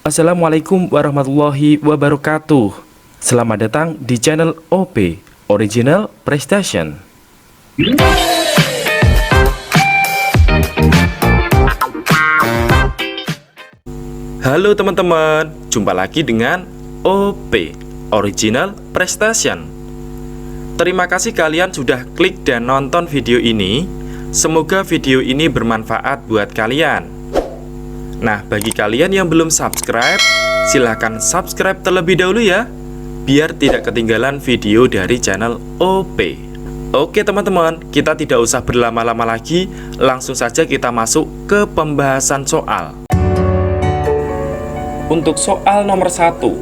Assalamualaikum warahmatullahi wabarakatuh. Selamat datang di channel OP Original Prestation. Halo teman-teman, jumpa lagi dengan OP Original Prestation. Terima kasih kalian sudah klik dan nonton video ini. Semoga video ini bermanfaat buat kalian. Nah, bagi kalian yang belum subscribe, silahkan subscribe terlebih dahulu ya, biar tidak ketinggalan video dari channel OP. Oke teman-teman, kita tidak usah berlama-lama lagi, langsung saja kita masuk ke pembahasan soal. Untuk soal nomor 1,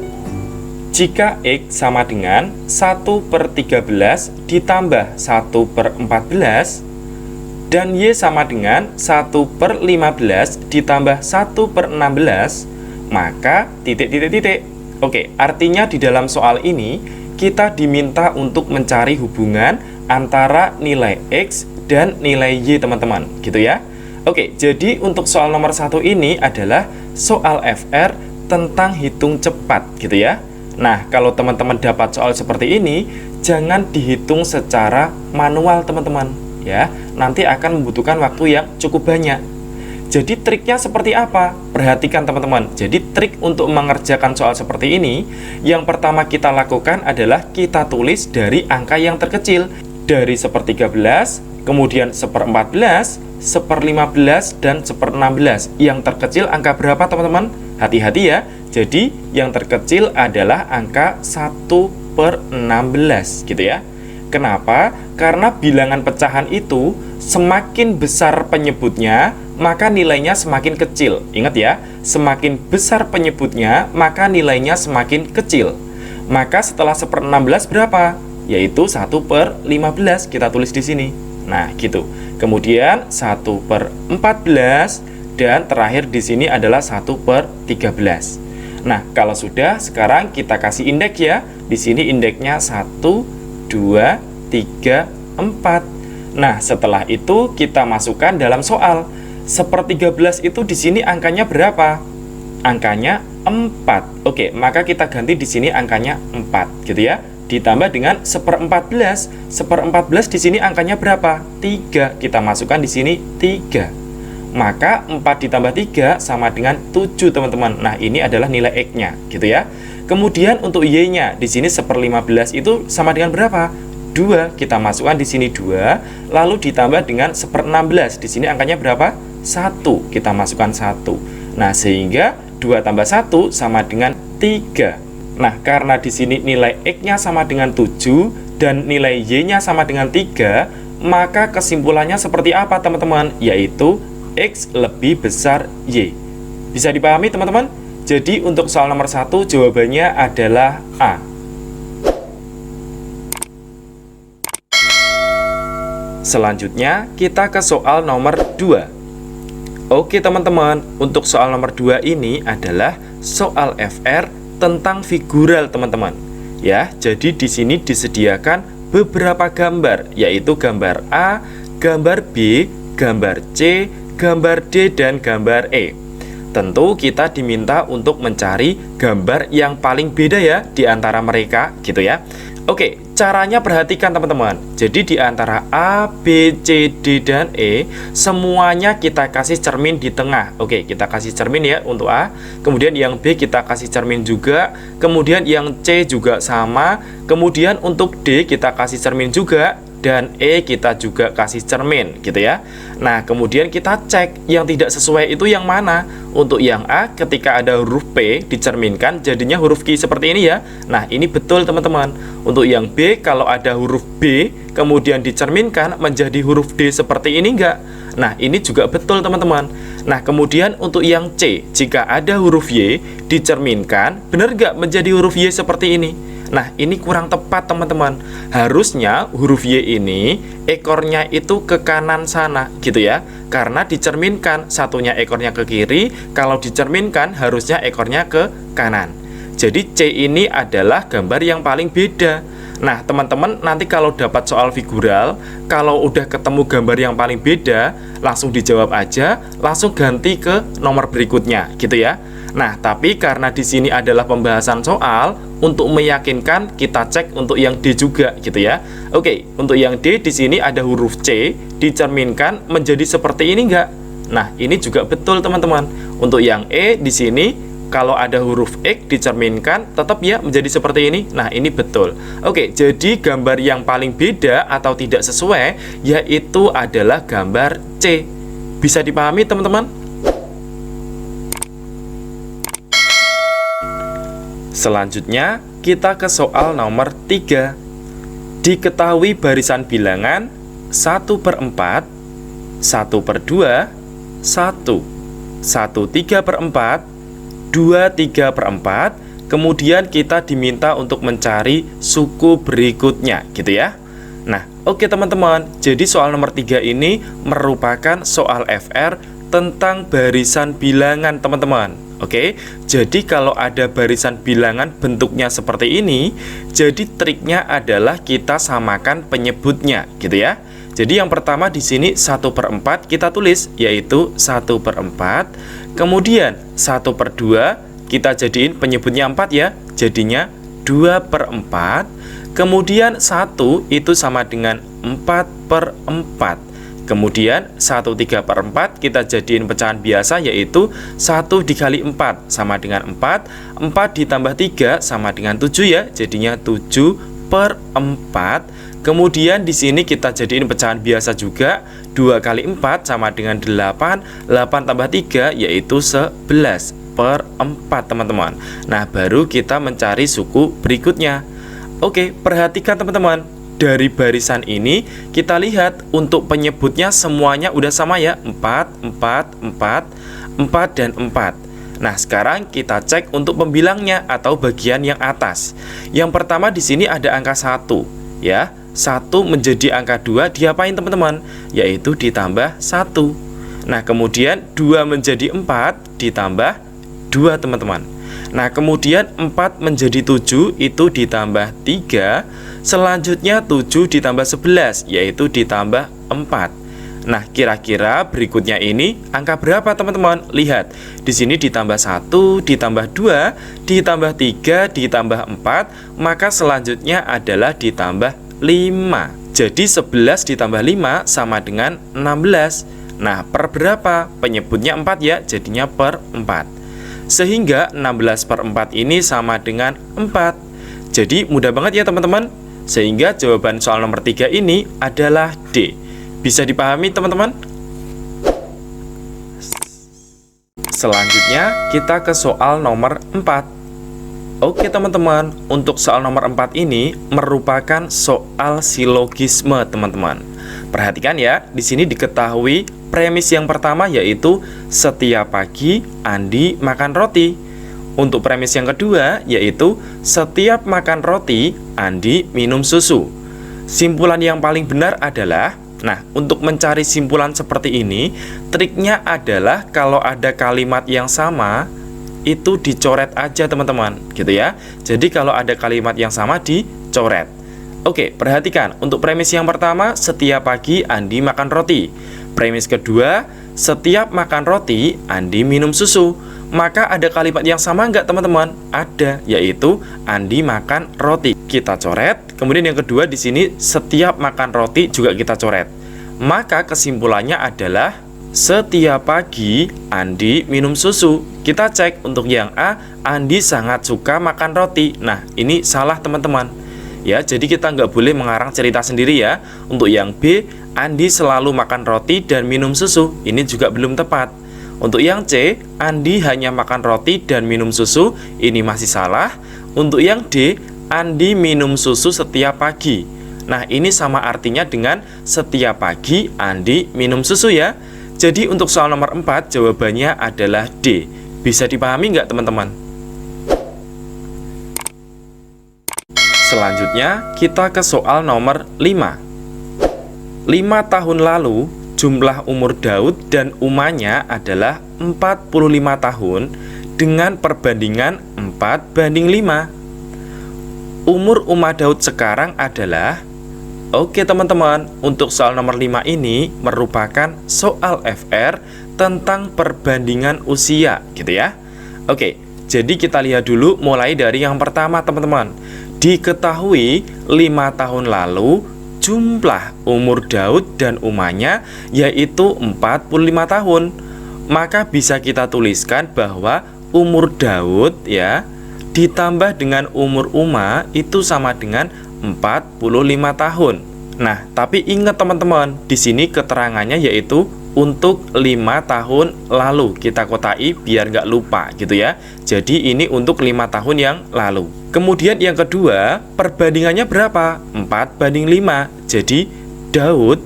jika X sama dengan 1/13 ditambah 1/14 dan Y sama dengan 1/15 ditambah 1/16, maka titik. Oke, artinya di dalam soal ini kita diminta untuk mencari hubungan antara nilai X dan nilai Y teman-teman, gitu ya. Oke, jadi untuk soal nomor 1 ini adalah soal FR tentang hitung cepat, gitu ya. Nah, kalau teman-teman dapat soal seperti ini, jangan dihitung secara manual teman-teman, ya. Nanti akan membutuhkan waktu yang cukup banyak. Jadi triknya seperti apa? Perhatikan teman-teman. Jadi trik untuk mengerjakan soal seperti ini, yang pertama kita lakukan adalah kita tulis dari angka yang terkecil, dari 1/13, kemudian 1/14, 1/15, dan 1/16. Yang terkecil angka berapa teman-teman? Hati-hati ya. Jadi yang terkecil adalah angka 1/16, gitu ya. Kenapa? Karena bilangan pecahan itu semakin besar penyebutnya, maka nilainya semakin kecil. Ingat ya, semakin besar penyebutnya, maka nilainya semakin kecil. Maka setelah 1/16 berapa? Yaitu 1/15, kita tulis di sini. Nah, gitu. Kemudian 1/14 dan terakhir di sini adalah 1/13. Nah, kalau sudah, sekarang kita kasih indeks ya. Di sini indeksnya 1, 2, 3, 4. Nah, setelah itu kita masukkan dalam soal. 1/13 itu di sini angkanya berapa? Angkanya 4. Oke, maka kita ganti di sini angkanya 4, gitu ya. Ditambah dengan 1/14. 1/14 di sini angkanya berapa? 3. Kita masukkan di sini 3. Maka 4 ditambah 3 sama dengan 7, teman-teman. Nah, ini adalah nilai X-nya, gitu ya. Kemudian untuk Y-nya, di sini 1/15 itu sama dengan berapa? 2. Kita masukkan di sini 2, lalu ditambah dengan 1/16. Di sini angkanya berapa? 1. Kita masukkan 1. Nah, sehingga 2 tambah 1 sama dengan 3. Nah, karena di sini nilai X-nya sama dengan 7 dan nilai Y-nya sama dengan 3, maka kesimpulannya seperti apa, teman-teman? Yaitu X lebih besar Y. Bisa dipahami, teman-teman? Jadi untuk soal nomor 1 jawabannya adalah A. Selanjutnya kita ke soal nomor 2. Oke teman-teman, untuk soal nomor 2 ini adalah soal FR tentang figural teman-teman. Ya, jadi di sini disediakan beberapa gambar, yaitu gambar A, gambar B, gambar C, gambar D, dan gambar E. Tentu kita diminta untuk mencari gambar yang paling beda ya di antara mereka, gitu ya. Oke, caranya perhatikan teman-teman. Jadi di antara A, B, C, D, dan E, semuanya kita kasih cermin di tengah. Oke, kita kasih cermin ya untuk A. Kemudian yang B kita kasih cermin juga. Kemudian yang C juga sama. Kemudian untuk D kita kasih cermin juga. Dan E kita juga kasih cermin, gitu ya. Nah, kemudian kita cek yang tidak sesuai itu yang mana. Untuk yang A, ketika ada huruf P dicerminkan jadinya huruf Q seperti ini ya. Nah, ini betul teman-teman. Untuk yang B, kalau ada huruf B kemudian dicerminkan menjadi huruf D seperti ini enggak? Nah, ini juga betul teman-teman. Nah, kemudian untuk yang C, jika ada huruf Y dicerminkan, benar nggak menjadi huruf Y seperti ini? Nah, ini kurang tepat teman-teman. Harusnya huruf Y ini ekornya itu ke kanan sana, gitu ya. Karena dicerminkan, satunya ekornya ke kiri, kalau dicerminkan harusnya ekornya ke kanan. Jadi C ini adalah gambar yang paling beda. Nah, teman-teman nanti kalau dapat soal figural, kalau udah ketemu gambar yang paling beda, langsung dijawab aja, langsung ganti ke nomor berikutnya, gitu ya. Nah, tapi karena di sini adalah pembahasan soal, untuk meyakinkan kita cek untuk yang D juga, gitu ya. Oke, untuk yang D di sini ada huruf C, dicerminkan menjadi seperti ini enggak? Nah, ini juga betul, teman-teman. Untuk yang E di sini, kalau ada huruf X dicerminkan tetap ya menjadi seperti ini. Nah, ini betul. Oke, jadi gambar yang paling beda atau tidak sesuai yaitu adalah gambar C. Bisa dipahami, teman-teman? Selanjutnya, kita ke soal nomor 3. Diketahui barisan bilangan 1/4, 1/2, 1, 1/3/4, 2/3/4, kemudian kita diminta untuk mencari suku berikutnya, gitu ya. Nah, oke teman-teman, jadi soal nomor 3 ini merupakan soal FR tentang barisan bilangan, teman-teman. Oke, jadi kalau ada barisan bilangan bentuknya seperti ini, jadi triknya adalah kita samakan penyebutnya, gitu ya. Jadi yang pertama di sini 1/4 kita tulis yaitu 1/4. Kemudian 1/2 kita jadiin penyebutnya 4 ya, jadinya 2/4. Kemudian 1 itu sama dengan 4/4. Kemudian 1/3/4 kita jadiin pecahan biasa yaitu 1 dikali 4 sama dengan 4. 4 ditambah 3 sama dengan 7 ya, jadinya 7/4. Kemudian di sini kita jadiin pecahan biasa juga, 2 kali 4 sama dengan 8, 8 tambah 3 yaitu 11/4, teman-teman. Nah, baru kita mencari suku berikutnya. Oke, perhatikan teman-teman. Dari barisan ini kita lihat untuk penyebutnya semuanya udah sama ya, 4, 4, 4, 4 dan 4. Nah, sekarang kita cek untuk pembilangnya atau bagian yang atas. Yang pertama di sini ada angka 1 ya. 1 menjadi angka 2 diapain teman-teman? Yaitu ditambah 1. Nah, kemudian 2 menjadi 4 ditambah 2, teman-teman. Nah, kemudian 4 menjadi 7 itu ditambah 3. Selanjutnya 7 ditambah 11 yaitu ditambah 4. Nah, kira-kira berikutnya ini angka berapa, teman-teman? Lihat, di sini ditambah 1, ditambah 2, ditambah 3, ditambah 4, maka selanjutnya adalah ditambah 5. Jadi 11 ditambah 5 sama dengan 16. Nah, per berapa? Penyebutnya 4 ya, jadinya per 4. Sehingga 16/4 ini sama dengan 4. Jadi mudah banget ya teman-teman. Sehingga jawaban soal nomor 3 ini adalah D. Bisa dipahami teman-teman? Selanjutnya kita ke soal nomor 4. Oke teman-teman, untuk soal nomor 4 ini merupakan soal silogisme, teman-teman. Perhatikan ya, di sini diketahui premis yang pertama yaitu setiap pagi Andi makan roti. Untuk premis yang kedua yaitu setiap makan roti Andi minum susu. Simpulan yang paling benar adalah, nah, untuk mencari simpulan seperti ini, triknya adalah kalau ada kalimat yang sama itu dicoret aja teman-teman, gitu ya. Jadi kalau ada kalimat yang sama dicoret. Oke, perhatikan. Untuk premis yang pertama, setiap pagi Andi makan roti. Premis kedua, setiap makan roti Andi minum susu. Maka ada kalimat yang sama nggak teman-teman? Ada, yaitu Andi makan roti. Kita coret. Kemudian yang kedua di sini setiap makan roti juga kita coret. Maka kesimpulannya adalah setiap pagi Andi minum susu. Kita cek untuk yang A, Andi sangat suka makan roti. Nah, ini salah teman-teman. Ya, jadi kita nggak boleh mengarang cerita sendiri ya. Untuk yang B, Andi selalu makan roti dan minum susu. Ini juga belum tepat. Untuk yang C, Andi hanya makan roti dan minum susu. Ini masih salah. Untuk yang D, Andi minum susu setiap pagi. Nah, ini sama artinya dengan setiap pagi Andi minum susu ya. Jadi untuk soal nomor 4 jawabannya adalah D. Bisa dipahami nggak teman-teman? Selanjutnya kita ke soal nomor 5. 5 tahun lalu jumlah umur Daud dan Umanya adalah 45 tahun dengan perbandingan 4:5. umur Umar Daud sekarang adalah... Oke teman-teman, untuk soal nomor 5 ini merupakan soal FR tentang perbandingan usia gitu ya. Oke, jadi kita lihat dulu mulai dari yang pertama teman-teman. Diketahui 5 tahun lalu jumlah umur Daud dan Umanya yaitu 45 tahun. Maka bisa kita tuliskan bahwa umur Daud ya ditambah dengan umur Uma itu sama dengan 45 tahun. Nah, tapi ingat teman-teman, di sini keterangannya yaitu untuk 5 tahun lalu. Kita kotai biar nggak lupa gitu ya. Jadi ini untuk 5 tahun yang lalu. Kemudian yang kedua, perbandingannya berapa? 4:5. Jadi Daud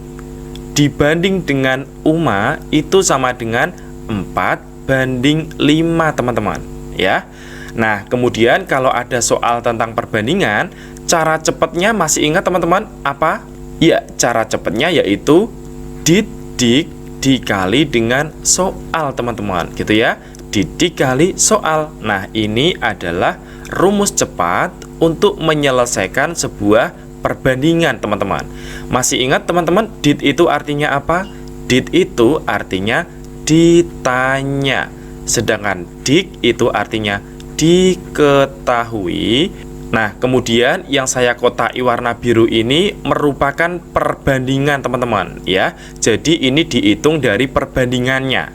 dibanding dengan Uma itu sama dengan 4:5 teman-teman ya. Nah, kemudian kalau ada soal tentang perbandingan, cara cepatnya masih ingat teman-teman apa? Ya, cara cepatnya yaitu didik dikali dengan soal teman-teman gitu ya. Didik kali soal. Nah, ini adalah rumus cepat untuk menyelesaikan sebuah perbandingan teman-teman. Masih ingat teman-teman, did itu artinya apa? Did itu artinya ditanya. Sedangkan dik itu artinya diketahui. Nah, kemudian yang saya kotai warna biru ini merupakan perbandingan teman-teman ya. Jadi ini dihitung dari perbandingannya.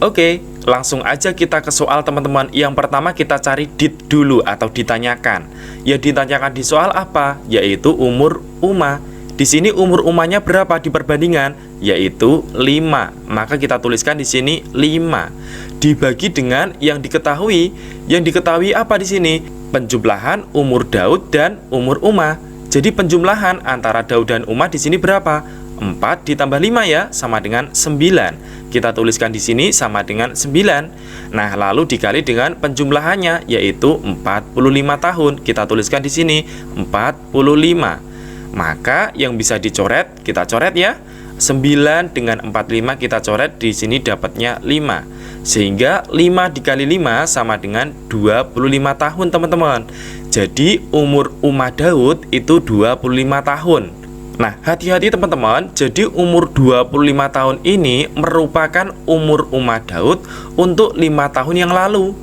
Oke, langsung aja kita ke soal teman-teman. Yang pertama kita cari did dulu atau ditanyakan. Ya ditanyakan di soal apa? Yaitu umur Uma. Di sini umur Umanya berapa di perbandingan? Yaitu 5. Maka kita tuliskan di sini 5. Dibagi dengan yang diketahui. Yang diketahui apa di sini? Penjumlahan umur Daud dan umur Uma. Jadi penjumlahan antara Daud dan Uma di sini berapa? 4 ditambah 5 ya, sama dengan 9. Kita tuliskan di sini sama dengan 9. Nah, lalu dikali dengan penjumlahannya yaitu 45 tahun. Kita tuliskan di sini 45. Maka yang bisa dicoret, kita coret ya. 9 dengan 45 kita coret, di sini dapatnya 5. Sehingga 5 dikali 5 sama dengan 25 tahun teman-teman. Jadi umur Umar Daud itu 25 tahun. Nah, hati-hati teman-teman. Jadi umur 25 tahun ini merupakan umur Umar Daud untuk 5 tahun yang lalu.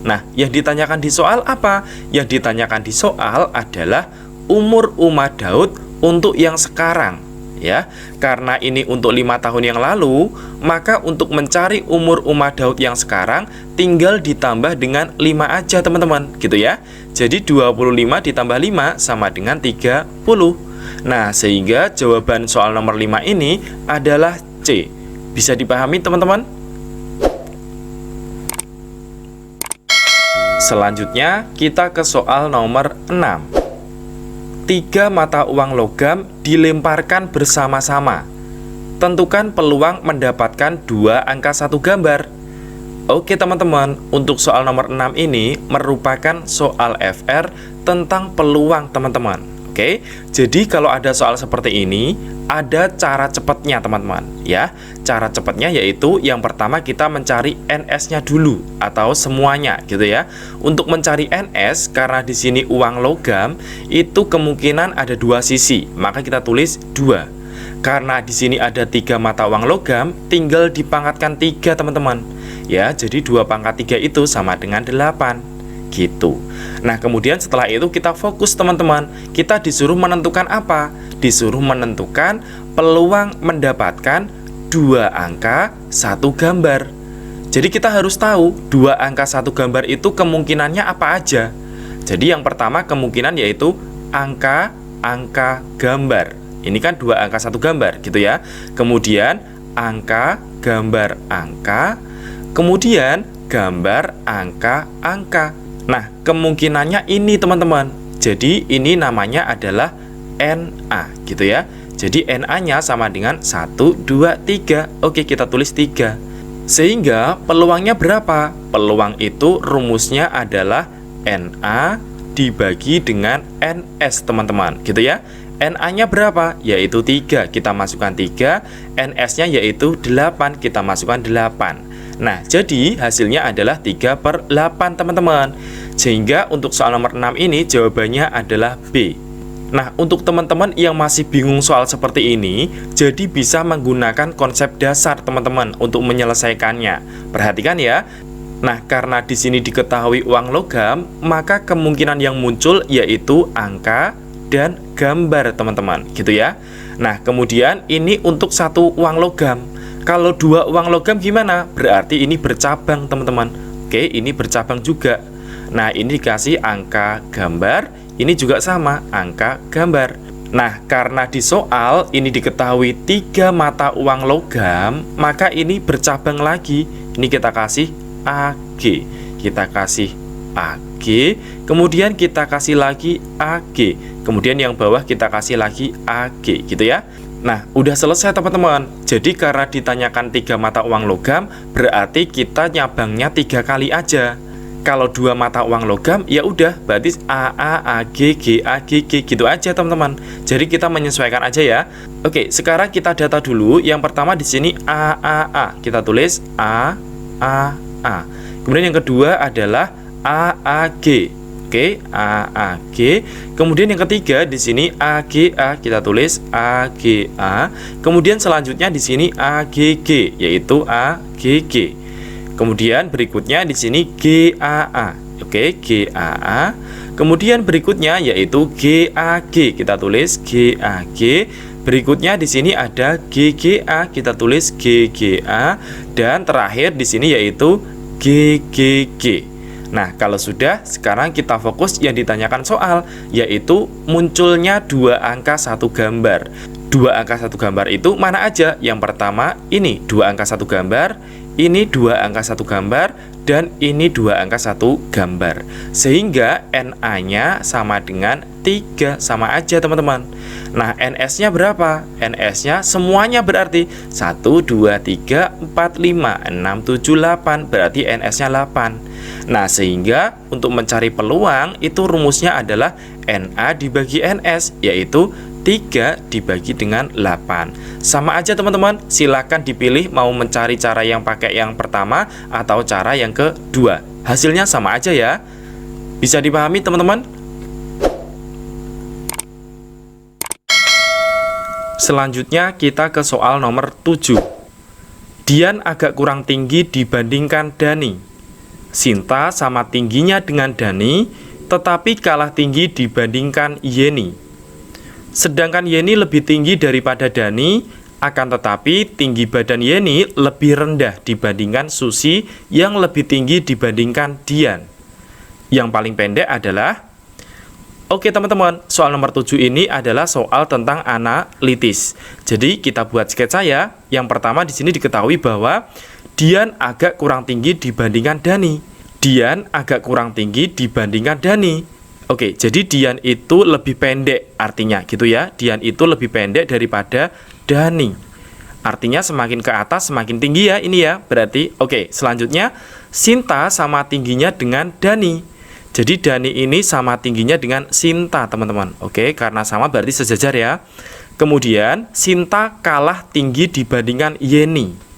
Nah, yang ditanyakan di soal apa? Yang ditanyakan di soal adalah umur Umar Daud untuk yang sekarang ya. Karena ini untuk 5 tahun yang lalu, maka untuk mencari umur Umar Daud yang sekarang tinggal ditambah dengan 5 aja teman-teman gitu ya. Jadi 25 ditambah 5 sama dengan 30. Nah, sehingga jawaban soal nomor 5 ini adalah C. Bisa dipahami teman-teman? Selanjutnya kita ke soal nomor 6. 3 mata uang logam dilemparkan bersama-sama. Tentukan peluang mendapatkan 2 angka 1 gambar. Oke teman-teman, untuk soal nomor 6 ini merupakan soal FR tentang peluang teman-teman. Oke, jadi kalau ada soal seperti ini, ada cara cepatnya teman-teman ya. Cara cepatnya yaitu yang pertama kita mencari NS-nya dulu atau semuanya gitu ya. Untuk mencari NS, karena di sini uang logam itu kemungkinan ada 2 sisi, maka kita tulis 2. Karena di sini ada 3 mata uang logam, tinggal dipangkatkan 3 teman-teman. Ya, jadi 2 pangkat 3 itu sama dengan 8. Gitu. Nah, kemudian setelah itu kita fokus teman-teman. Kita disuruh menentukan apa? Disuruh menentukan peluang mendapatkan 2 angka 1 gambar. Jadi kita harus tahu 2 angka 1 gambar itu kemungkinannya apa aja. Jadi yang pertama kemungkinan yaitu angka gambar. Ini kan 2 angka 1 gambar gitu ya. Kemudian angka gambar angka, kemudian gambar angka-angka. Nah, kemungkinannya ini teman-teman. Jadi ini namanya adalah NA gitu ya. Jadi NA-nya sama dengan 1, 2, 3. Oke, kita tulis 3. Sehingga peluangnya berapa? Peluang itu rumusnya adalah NA dibagi dengan NS teman-teman gitu ya. NA-nya berapa? Yaitu 3. Kita masukkan 3. NS-nya yaitu 8. Kita masukkan 8. Nah, jadi hasilnya adalah 3/8 teman-teman. Sehingga untuk soal nomor 6 ini jawabannya adalah B. Nah, untuk teman-teman yang masih bingung soal seperti ini, jadi bisa menggunakan konsep dasar teman-teman untuk menyelesaikannya. Perhatikan ya. Nah, karena di sini diketahui uang logam, maka kemungkinan yang muncul yaitu angka dan gambar teman-teman, gitu ya. Nah, kemudian ini untuk satu uang logam. Kalau dua uang logam gimana? Berarti ini bercabang teman-teman. Oke, ini bercabang juga. Nah, ini dikasih angka gambar. Ini juga sama, angka gambar. Nah, karena di soal ini diketahui 3 mata uang logam, maka ini bercabang lagi. Ini kita kasih AG. Kita kasih AG, kemudian kita kasih lagi AG. Kemudian yang bawah kita kasih lagi AG, gitu ya. Nah, udah selesai teman-teman. Jadi karena ditanyakan 3 mata uang logam, berarti kita nyabangnya 3 kali aja. Kalau 2 mata uang logam, ya udah, berarti AA, AG, GA, GG, gitu aja teman-teman. Jadi kita menyesuaikan aja ya. Oke, sekarang kita data dulu. Yang pertama di sini AAA, kita tulis AAA. Kemudian yang kedua adalah AAG. Oke, AAG. Kemudian yang ketiga di sini AGA, kita tulis AGA. Kemudian selanjutnya di sini AGG, yaitu AGG. Kemudian berikutnya di sini GAA. Oke, GAA. Kemudian berikutnya yaitu GAG. Kita tulis GAG. Berikutnya di sini ada GGA. Kita tulis GGA. Dan terakhir di sini yaitu GGG. Nah, kalau sudah, sekarang kita fokus yang ditanyakan soal, yaitu munculnya 2 angka 1 gambar. 2 angka 1 gambar itu mana aja? Yang pertama ini 2 angka 1 gambar, ini 2 angka 1 gambar, dan ini 2 angka 1 gambar. Sehingga NA-nya sama dengan 3, sama aja teman-teman. Nah, NS-nya berapa? NS-nya semuanya berarti 1, 2, 3, 4, 5, 6, 7, 8. Berarti NS-nya 8. Nah, sehingga untuk mencari peluang itu rumusnya adalah NA dibagi NS, yaitu 3 dibagi dengan 8. Sama aja teman-teman, silakan dipilih mau mencari cara yang pakai yang pertama atau cara yang kedua. Hasilnya sama aja ya. Bisa dipahami teman-teman? Selanjutnya kita ke soal nomor 7. Dian agak kurang tinggi dibandingkan Dani. Sinta sama tingginya dengan Dani, tetapi kalah tinggi dibandingkan Yeni. Sedangkan Yeni lebih tinggi daripada Dani, akan tetapi tinggi badan Yeni lebih rendah dibandingkan Susi yang lebih tinggi dibandingkan Dian. Yang paling pendek adalah, oke teman-teman, soal nomor 7 ini adalah soal tentang analitis. Jadi kita buat sketsa ya. Yang pertama di sini diketahui bahwa Dian agak kurang tinggi dibandingkan Dani. Dian agak kurang tinggi dibandingkan Dani. Oke, jadi Dian itu lebih pendek, artinya gitu ya. Dian itu lebih pendek daripada Dani. Artinya semakin ke atas semakin tinggi ya ini ya. Berarti oke, selanjutnya Sinta sama tingginya dengan Dani. Jadi Dani ini sama tingginya dengan Sinta, teman-teman. Oke, karena sama berarti sejajar ya. Kemudian Sinta kalah tinggi dibandingkan Yeni.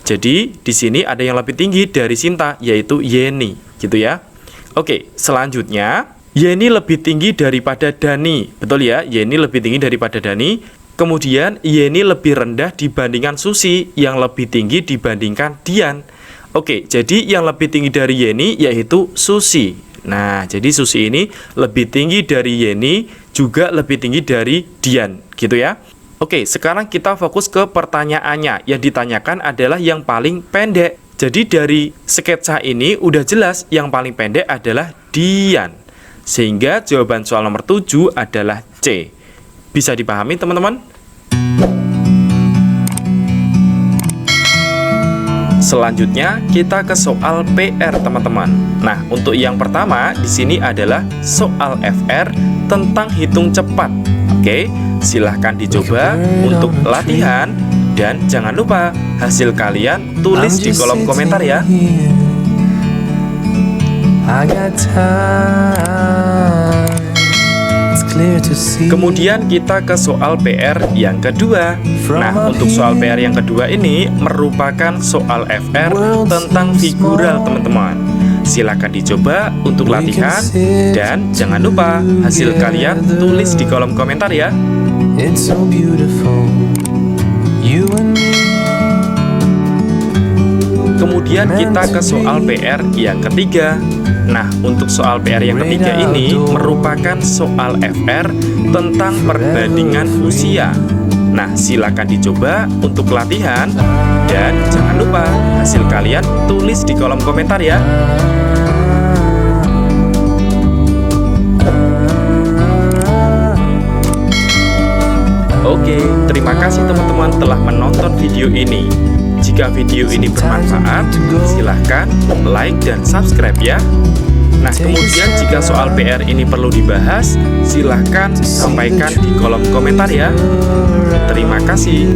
Jadi di sini ada yang lebih tinggi dari Sinta, yaitu Yeni, gitu ya. Oke, selanjutnya Yeni lebih tinggi daripada Dani. Betul ya, Yeni lebih tinggi daripada Dani. Kemudian Yeni lebih rendah dibandingkan Susi yang lebih tinggi dibandingkan Dian. Oke, jadi yang lebih tinggi dari Yeni yaitu Susi. Nah, jadi Susi ini lebih tinggi dari Yeni, juga lebih tinggi dari Dian, gitu ya. Oke, sekarang kita fokus ke pertanyaannya. Yang ditanyakan adalah yang paling pendek. Jadi dari sketsa ini udah jelas yang paling pendek adalah Dian. Sehingga jawaban soal nomor 7 adalah C. Bisa dipahami teman-teman? Selanjutnya kita ke soal PR teman-teman. Nah, untuk yang pertama di sini adalah soal FR tentang hitung cepat. Oke, silahkan dicoba untuk latihan dan jangan lupa hasil kalian tulis di kolom komentar ya. Kemudian kita ke soal PR yang kedua. Nah, untuk soal PR yang kedua ini merupakan soal FR tentang figural teman-teman. Silakan dicoba untuk latihan dan jangan lupa hasil kalian tulis di kolom komentar ya. It's so beautiful, you and me. Kemudian kita ke soal PR yang ketiga. Nah, untuk soal PR yang ketiga ini merupakan soal FR tentang perbandingan usia. Nah, silakan dicoba untuk latihan dan jangan lupa hasil kalian tulis di kolom komentar ya. Oke, terima kasih teman-teman telah menonton video ini. Jika video ini bermanfaat, silahkan like dan subscribe ya. Nah, kemudian jika soal PR ini perlu dibahas, silahkan sampaikan di kolom komentar ya. Terima kasih.